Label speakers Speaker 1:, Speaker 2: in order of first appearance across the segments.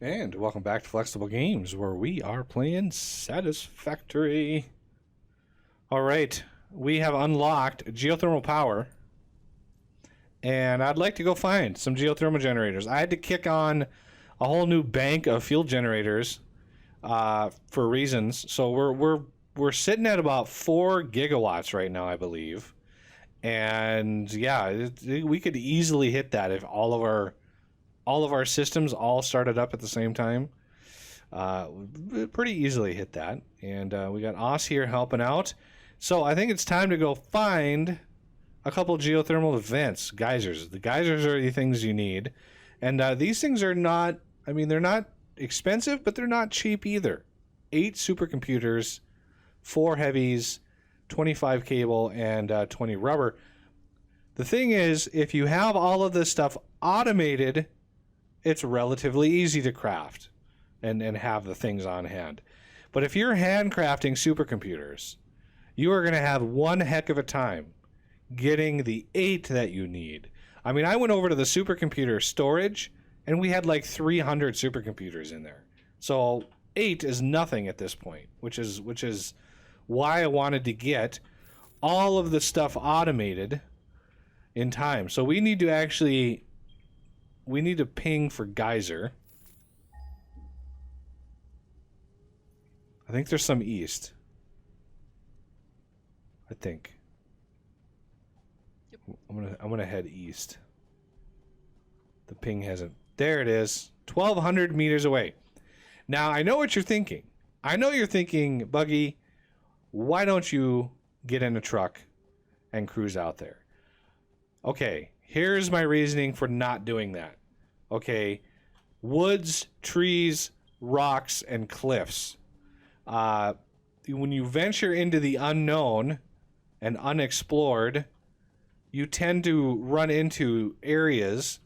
Speaker 1: And welcome back to Flexible Games, where we are playing Satisfactory. Alright, we have unlocked geothermal power. And I'd like to go find some geothermal generators. I had to kick on a whole new bank of fuel generators for reasons. So we're sitting at about 4 gigawatts right now, I believe. And yeah, we could easily hit that if all of our systems all started up at the same time. Pretty easily hit that. And we got Oz here helping out. So I think it's time to go find a couple geothermal vents, geysers. The geysers are the things you need. And these things are not, I mean, they're not expensive, but they're not cheap either. 8 supercomputers, 4 heavies, 25 cable, and 20 rubber. The thing is, if you have all of this stuff automated, it's relatively easy to craft and have the things on hand. But if you're handcrafting supercomputers, you are going to have one heck of a time getting the 8 that you need. I mean, I went over to the supercomputer storage, and we had like 300 supercomputers in there. So 8 is nothing at this point, which is why I wanted to get all of the stuff automated in time. So we need to ping for geyser. I think there's some east. I think. Yep. I'm gonna head east. The ping hasn't. There it is. 1,200 meters away. Now I know what you're thinking. I know you're thinking, Buggy, why don't you get in a truck and cruise out there? Okay, here's my reasoning for not doing that. Okay, woods, trees, rocks, and cliffs. When you venture into the unknown and unexplored, you tend to run into areas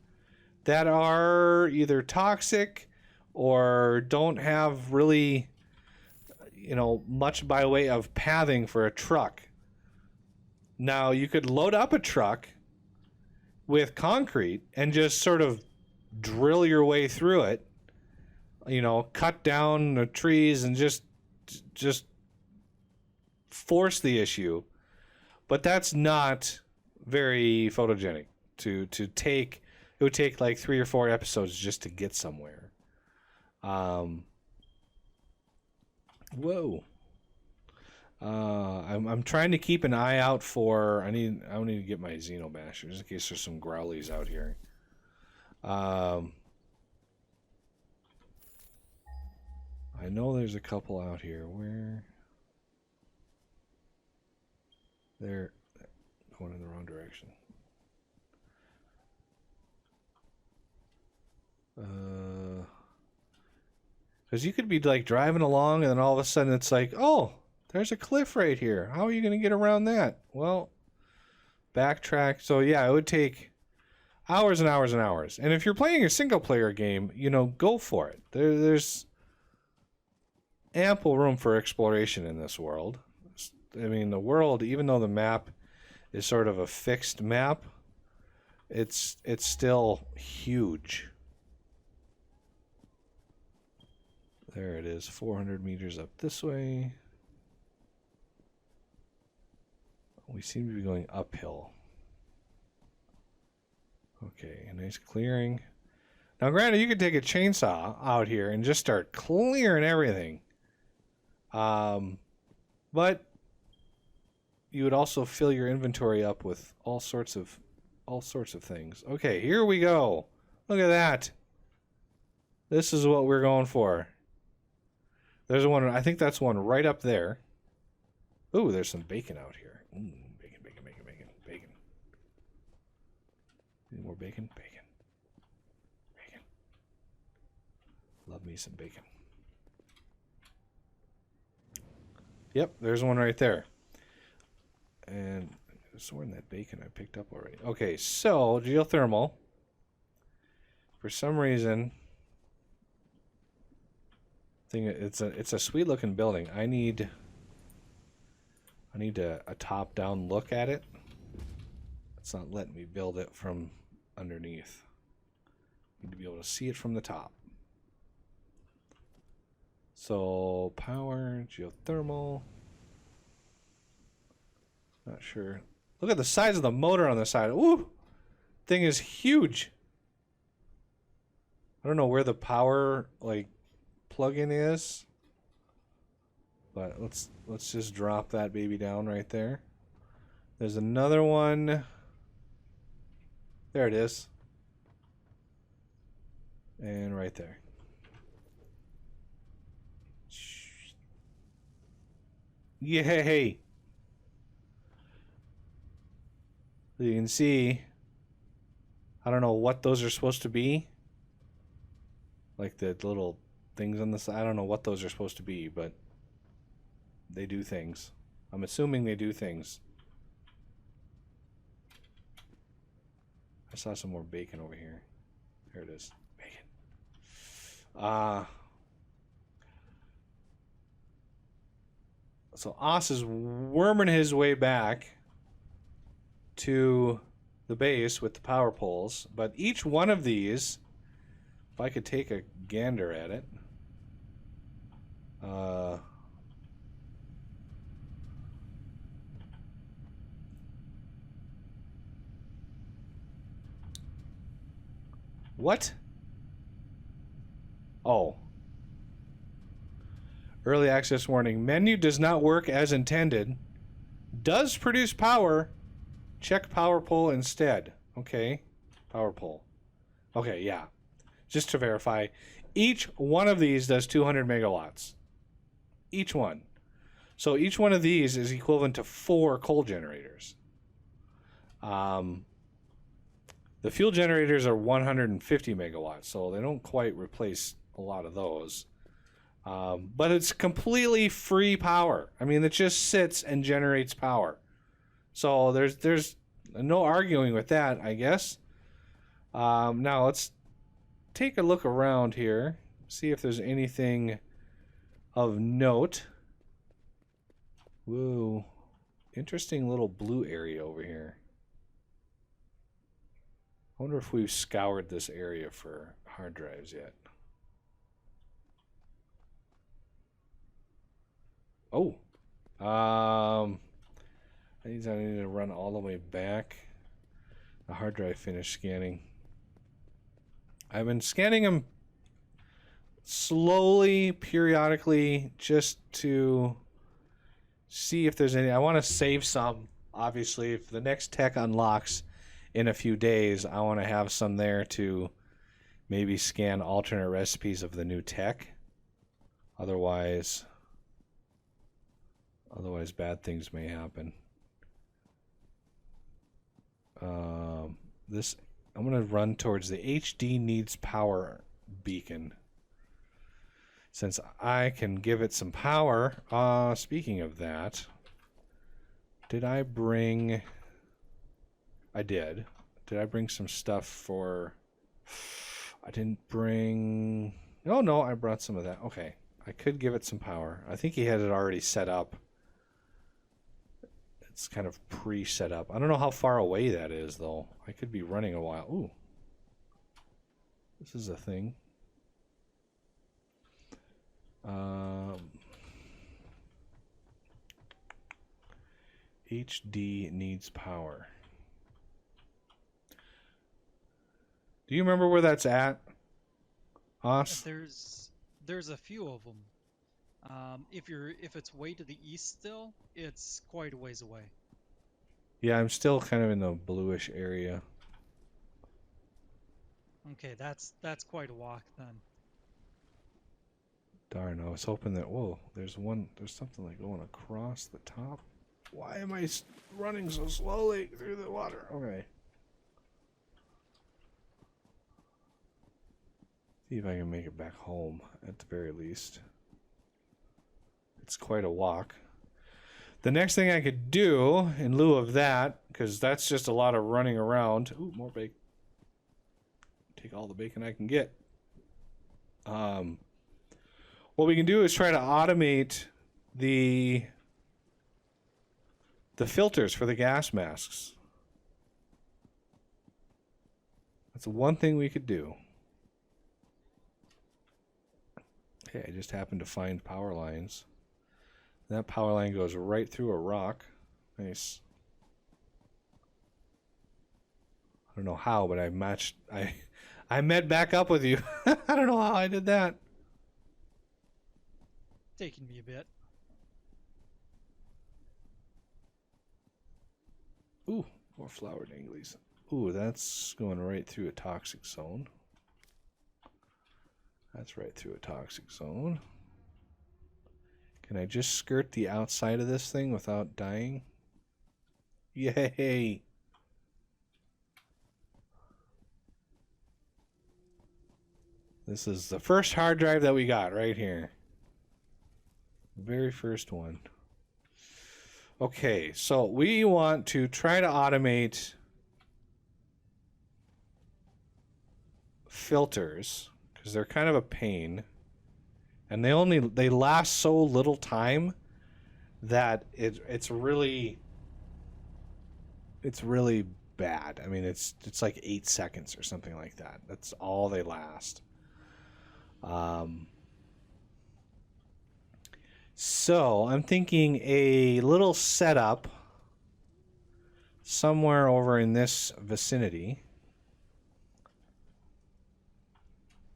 Speaker 1: that are either toxic or don't have really, much by way of pathing for a truck. Now, you could load up a truck with concrete and just sort of drill your way through it, cut down the trees and just force the issue. But that's not very photogenic to take. It would take like 3 or 4 episodes just to get somewhere. Whoa. I'm trying to keep an eye out for. I need to get my Xenobashers in case there's some growlies out here. I know there's a couple out here. Where? They're going in the wrong direction. Because you could be like driving along and then all of a sudden it's like, oh, there's a cliff right here. How are you going to get around that? Well, backtrack. So yeah, it would take hours and hours and hours. And if you're playing a single player game, go for it. There's ample room for exploration in this world. I mean, the world, even though the map is sort of a fixed map, it's still huge. There it is, 400 meters up this way. We seem to be going uphill. Okay, a nice clearing. Now, granted, you could take a chainsaw out here and just start clearing everything. But you would also fill your inventory up with all sorts of things. Okay, here we go. Look at that. This is what we're going for. There's one. I think that's one right up there. Ooh, there's some bacon out here. Bacon. Need more bacon? Bacon. Love me some bacon. Yep, there's one right there. And there's one in that bacon I picked up already. Okay, so geothermal. For some reason, it's a sweet looking building. I need a top down look at it. It's not letting me build it from underneath. Need to be able to see it from the top. So power, geothermal. Not sure. Look at the size of the motor on the side. Ooh, thing is huge. I don't know where the power like plug-in is, but let's just drop that baby down right there. There's another one. There it is. And right there. Yay! You can see, I don't know what those are supposed to be. Like the little things on the side. I don't know what those are supposed to be, but they do things. I'm assuming they do things. I saw some more bacon over here. There it is. Bacon. So Oz is worming his way back to the base with the power poles, but each one of these, if I could take a gander at it, what? Oh. Early access warning. Menu does not work as intended. Does produce power. Check power pole instead. Okay. Power pole. Okay, yeah. Just to verify. Each one of these does 200 megawatts. Each one. So each one of these is equivalent to 4 coal generators. The fuel generators are 150 megawatts, so they don't quite replace a lot of those. But it's completely free power. I mean, it just sits and generates power. So there's no arguing with that, I guess. Now let's take a look around here, see if there's anything of note. Whoa, interesting little blue area over here. I wonder if we've scoured this area for hard drives yet. Oh, I need to run all the way back. The hard drive finished scanning. I've been scanning them slowly, periodically, just to see if there's any. I want to save some. Obviously, if the next tech unlocks in a few days, I want to have some there to maybe scan alternate recipes of the new tech. Otherwise bad things may happen. This I'm going to run towards the HD needs power beacon, since I can give it some power. Speaking of that, did I bring... I did. Did I bring some stuff for... I didn't bring... Oh, no, I brought some of that. Okay. I could give it some power. I think he had it already set up. It's kind of pre-set up. I don't know how far away that is, though. I could be running a while. Ooh. This is a thing. HD needs power. Do you remember where that's at, Os?
Speaker 2: There's a few of them. If it's way to the east still, it's quite a ways away.
Speaker 1: Yeah, I'm still kind of in the bluish area.
Speaker 2: Okay, that's quite a walk then.
Speaker 1: Darn, I was hoping that... Whoa, there's something like going across the top. Why am I running so slowly through the water? Okay. See if I can make it back home, at the very least. It's quite a walk. The next thing I could do, in lieu of that, because that's just a lot of running around... Ooh, more bacon. Take all the bacon I can get. What we can do is try to automate the filters for the gas masks. That's one thing we could do. Okay, I just happened to find power lines. That power line goes right through a rock. Nice. I don't know how, but I matched. I met back up with you. I don't know how I did that.
Speaker 2: Taking me a bit.
Speaker 1: Ooh, more flower danglies. Ooh, that's going right through a toxic zone. That's right through a toxic zone. Can I just skirt the outside of this thing without dying? Yay! This is the first hard drive that we got right here. The very first one. Okay, so we want to try to automate filters because they're kind of a pain, and they last so little time that it's really bad. I mean, it's like 8 seconds or something like that. That's all they last. So I'm thinking a little setup somewhere over in this vicinity.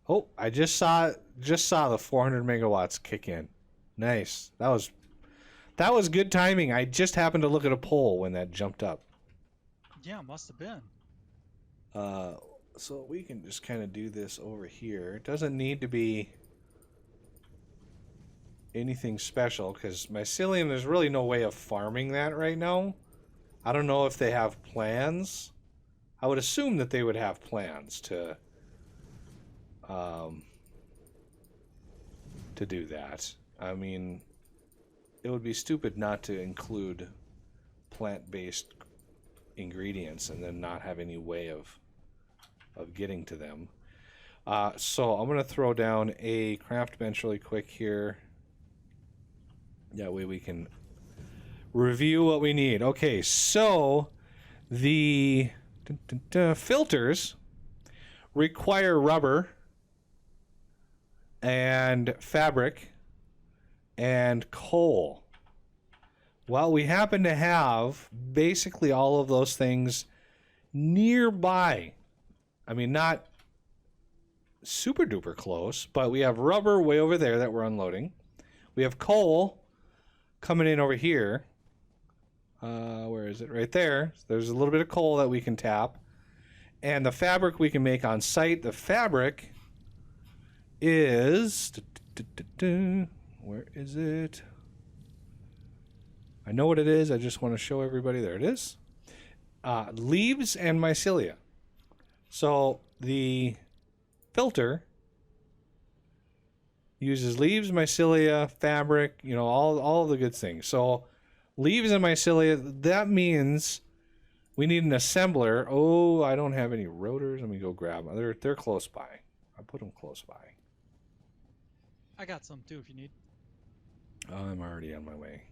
Speaker 1: Oh, I just saw the 400 megawatts kick in. Nice. That was good timing. I just happened to look at a pole when that jumped up.
Speaker 2: Yeah, must have been.
Speaker 1: So we can just kind of do this over here. It doesn't need to be anything special because mycelium, there's really no way of farming that right now. I don't know if they have plans. I would assume that they would have plans to do that. I mean, it would be stupid not to include plant-based ingredients and then not have any way of getting to them. So I'm going to throw down a craft bench really quick here. That way we can review what we need. Okay, so the filters require rubber and fabric and coal. Well, we happen to have basically all of those things nearby. I mean, not super duper close, but we have rubber way over there that we're unloading. We have coal coming in over here. Where is it? Right there. There's a little bit of coal that we can tap. And the fabric we can make on site. The fabric is... Where is it? I know what it is. I just want to show everybody. There it is. Leaves and mycelia. So the filter uses leaves, mycelia, fabric, you know, all the good things. So leaves and mycelia, that means we need an assembler. Oh, I don't have any rotors. Let me go grab them. They're close by. I put them close by.
Speaker 2: I got some too if you need.
Speaker 1: I'm already on my way.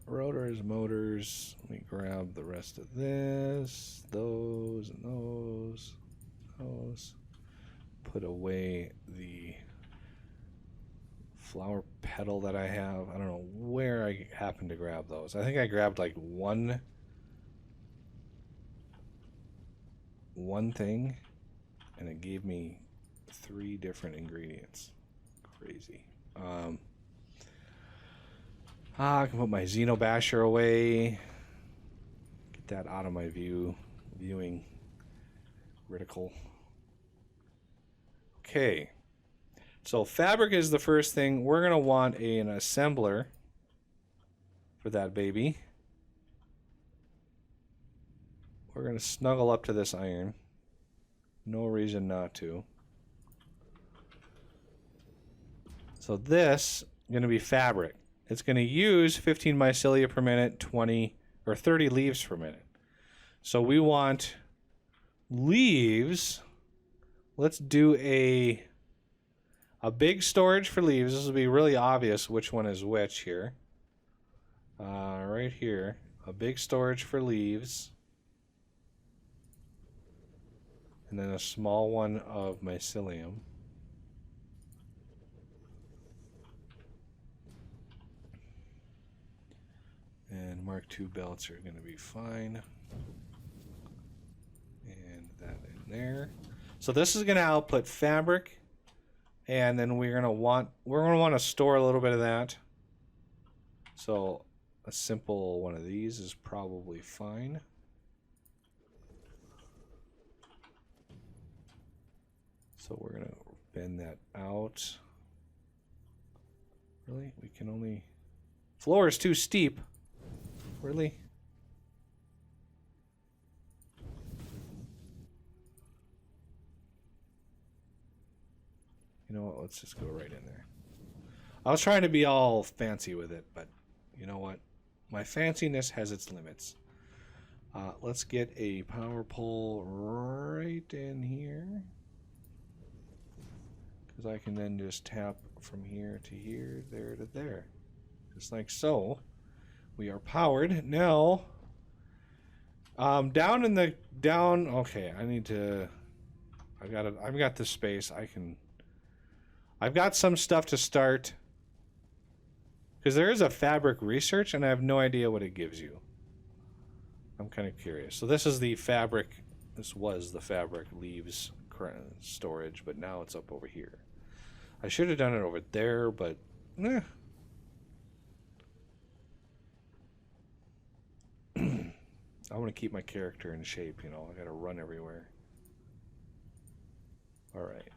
Speaker 1: Rotors, motors. Let me grab the rest of this. Those and those. Those. Put away the flower petal that I have. I don't know where I happened to grab those. I think I grabbed like one thing, and it gave me 3 different ingredients. Crazy. I can put my Xenobasher away. Get that out of my viewing reticle. Okay. So fabric is the first thing. We're going to want an assembler for that baby. We're going to snuggle up to this iron. No reason not to. So this is going to be fabric. It's going to use 15 mycelia per minute, 20 or 30 leaves per minute. So we want leaves. Let's do a big storage for leaves. This will be really obvious which one is which here. Right here, a big storage for leaves. And then a small one of mycelium. And Mark II belts are going to be fine. And that in there. So this is going to output fabric, and then we're going to want to store a little bit of that. So a simple one of these is probably fine. So we're going to bend that out. Really? We can only... Floor is too steep. Really? You know what? Let's just go right in there. I was trying to be all fancy with it, but you know what? My fanciness has its limits. Let's get a power pole right in here. Because I can then just tap from here to here, there to there. Just like so. We are powered. Now, down in the... Okay, I need to... I've got the space. I've got some stuff to start. Because there is a fabric research, and I have no idea what it gives you. I'm kind of curious. So this is the fabric. This was the fabric leaves storage, but now it's up over here. I should have done it over there, but... I want to keep my character in shape, you know. I got to run everywhere. All right.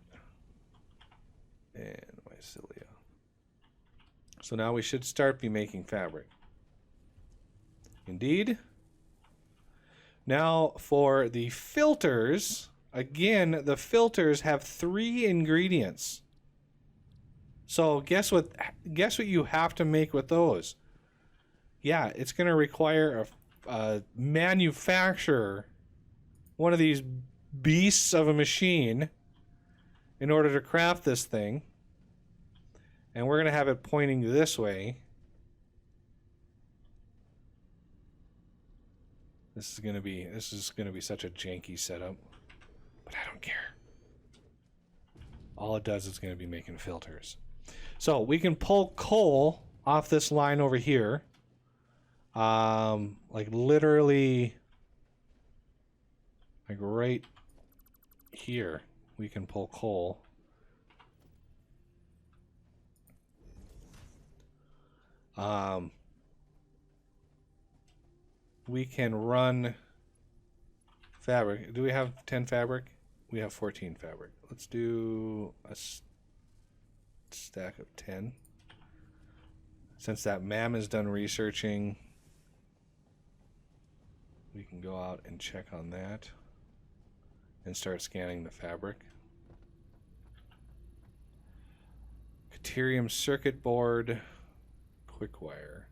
Speaker 1: And my cilia. So now we should start be making fabric. Indeed. Now for the filters, again, the filters have 3 ingredients. So guess what you have to make with those? Yeah, it's going to require a manufacturer, one of these beasts of a machine, in order to craft this thing. And we're going to have it pointing this way. This is going to be such a janky setup, but I don't care. All it does is going to be making filters. So we can pull coal off this line over here. Like literally, like right here, we can pull coal. We can run fabric. Do we have 10 fabric? We have 14 fabric. Let's do a stack of 10. Since that ma'am is done researching, we can go out and check on that and start scanning the fabric. Caterium circuit board, quick wire.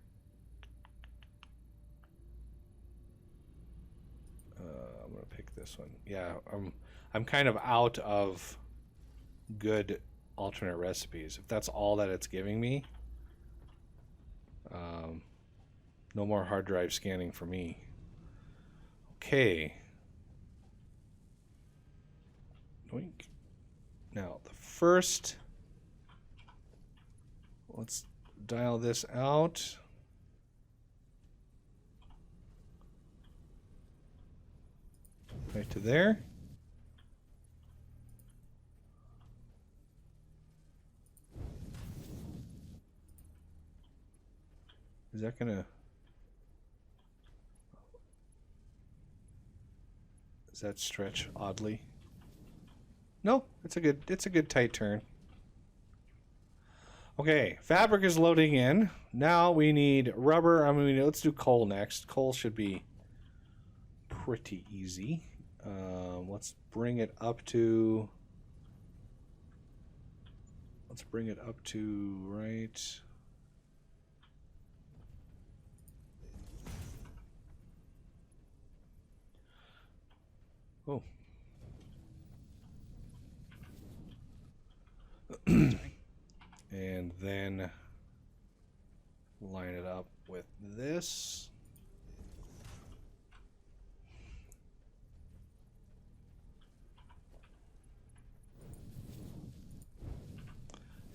Speaker 1: I'm gonna pick this one. Yeah, I'm kind of out of good alternate recipes. If that's all that it's giving me, no more hard drive scanning for me. Okay. Doink. Now the first, let's dial this out. Right to there. Is that gonna... Does that stretch oddly? No, it's a good tight turn. Okay, fabric is loading in. Now we need rubber. Let's do coal next. Coal should be pretty easy. Let's bring it up to... right... Oh. And then line it up with this.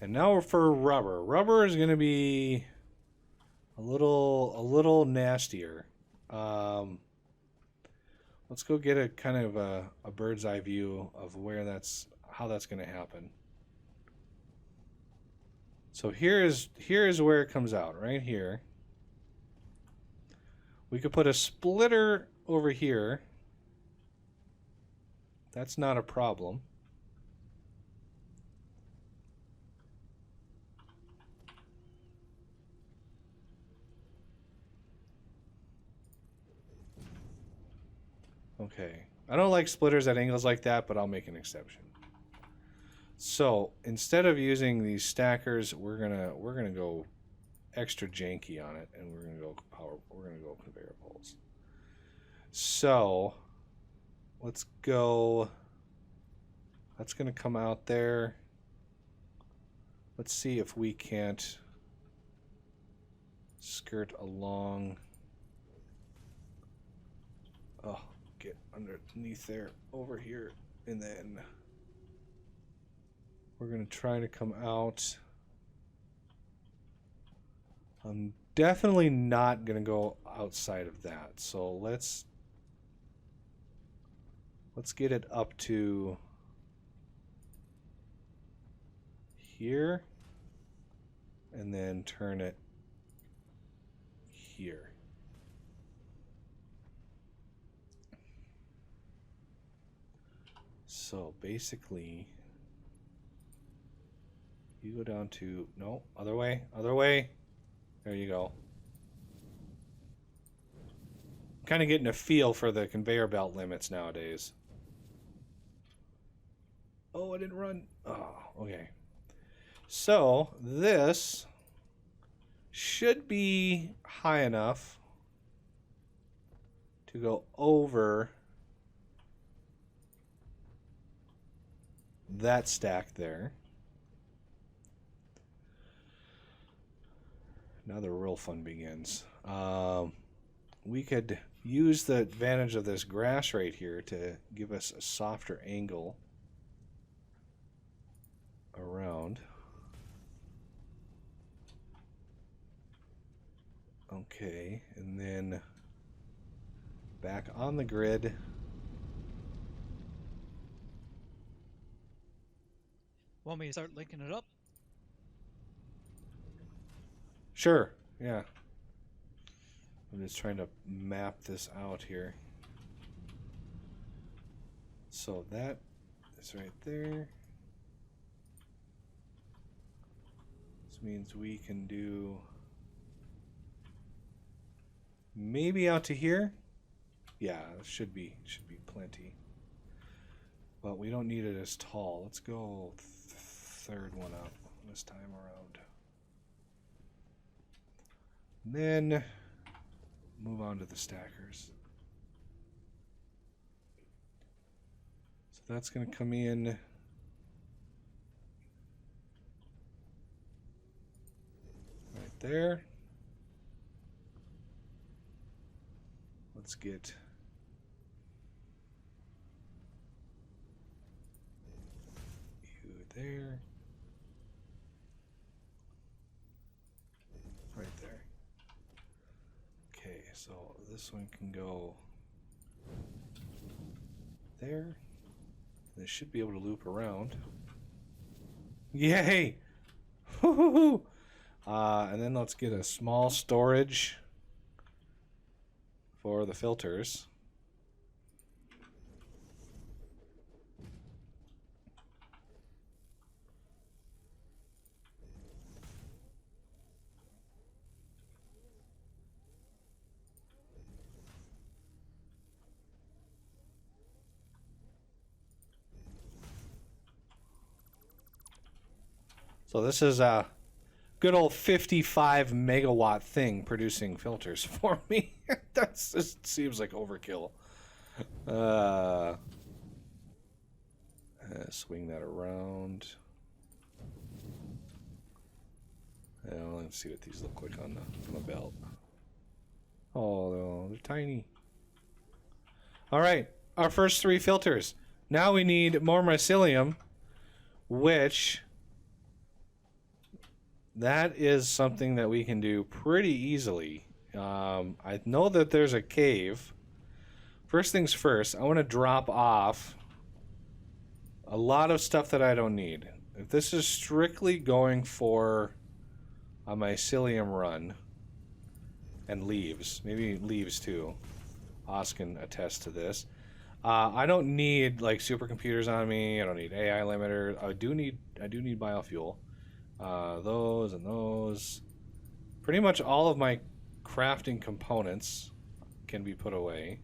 Speaker 1: And now for rubber. Rubber is going to be a little nastier. Let's go get a kind of a bird's eye view of how that's going to happen. So here is where it comes out, right here. We could put a splitter over here. That's not a problem. Okay. I don't like splitters at angles like that, but I'll make an exception. So instead of using these stackers, we're gonna go extra janky on it, and we're gonna go conveyor poles. So let's go. That's gonna come out there. Let's see if we can't skirt along. Oh, get underneath there, over here, and then we're gonna try to come out. I'm definitely not gonna go outside of that. So let's get it up to here, and then turn it here. So basically, you go down to, no, other way. There you go. Kind of getting a feel for the conveyor belt limits nowadays. Oh, I didn't run. Oh, okay. So this should be high enough to go over that stack there. Now the real fun begins. We could use the advantage of this grass right here to give us a softer angle around. Okay, and then back on the grid.
Speaker 2: Want me to start linking it up?
Speaker 1: Sure, yeah. I'm just trying to map this out here. So that is right there. This means we can do maybe out to here. Yeah, it should be plenty. But we don't need it as tall. Let's go third one up this time around. Then move on to the stackers. So that's going to come in right there. Let's get you there. Right there. Okay, so this one can go there. This should be able to loop around. Yay! Woo-hoo-hoo! And then let's get a small storage for the filters. So this is a good old 55 megawatt thing producing filters for me. That's just seems like overkill. Swing that around. Let's see what these look like on the belt. Oh, they're tiny. All right, our first 3 filters. Now we need more mycelium, which that is something that we can do pretty easily. I know that there's a cave. First things first, I want to drop off a lot of stuff that I don't need. If this is strictly going for a mycelium run and leaves, maybe leaves too. Oz can attest to this. I don't need like supercomputers on me. I don't need AI limiter. I do need biofuel. Those and those. Pretty much all of my crafting components can be put away.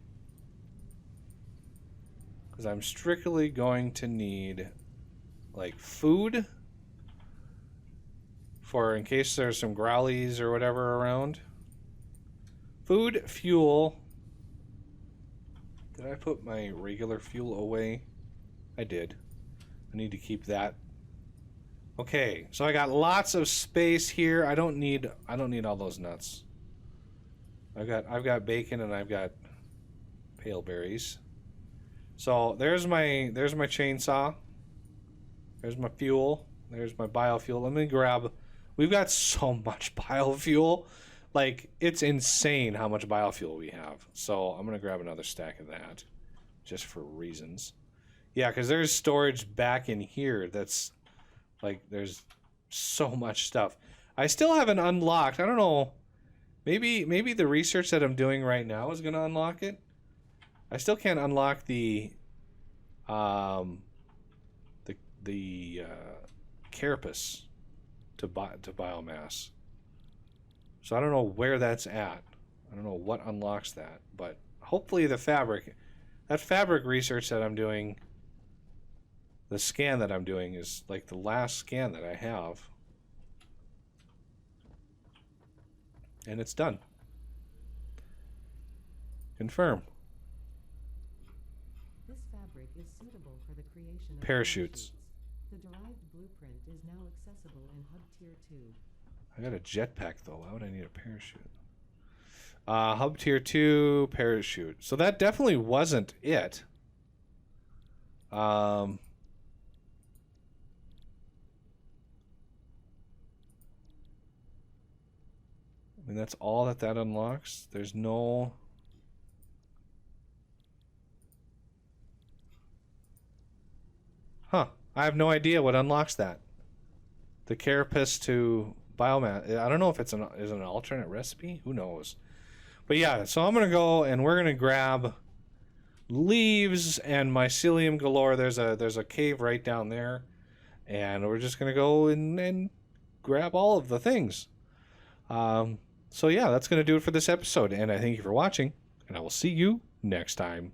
Speaker 1: Because I'm strictly going to need like food for in case there's some growlies or whatever around. Food, fuel. Did I put my regular fuel away? I did. I need to keep that. Okay, so I got lots of space here. I don't need all those nuts. I've got bacon and I've got pale berries. So there's my chainsaw. There's my fuel. There's my biofuel. Let me grab. We've got so much biofuel. Like, it's insane how much biofuel we have. So I'm going to grab another stack of that just for reasons. Yeah, because there's storage back in here that's, like, there's so much stuff. I still haven't unlocked. I don't know. Maybe the research that I'm doing right now is going to unlock it. I still can't unlock the carapace to biomass. So I don't know where that's at. I don't know what unlocks that, but hopefully that fabric research that I'm doing, the scan that I'm doing is like the last scan that I have. And it's done. Confirm.
Speaker 3: This fabric is suitable for the creation of
Speaker 1: Parachutes.
Speaker 3: The derived blueprint is now accessible in Hub Tier 2.
Speaker 1: I got a jetpack though. Why would I need a parachute? Hub Tier 2 parachute. So that definitely wasn't it. I mean, that's all that unlocks. There's no... Huh. I have no idea what unlocks that. The carapace to biomass. I don't know if it's an alternate recipe. Who knows? But yeah, so I'm going to go and we're going to grab leaves and mycelium galore. There's a cave right down there. And we're just going to go and grab all of the things. So yeah, that's going to do it for this episode. And I thank you for watching. And I will see you next time.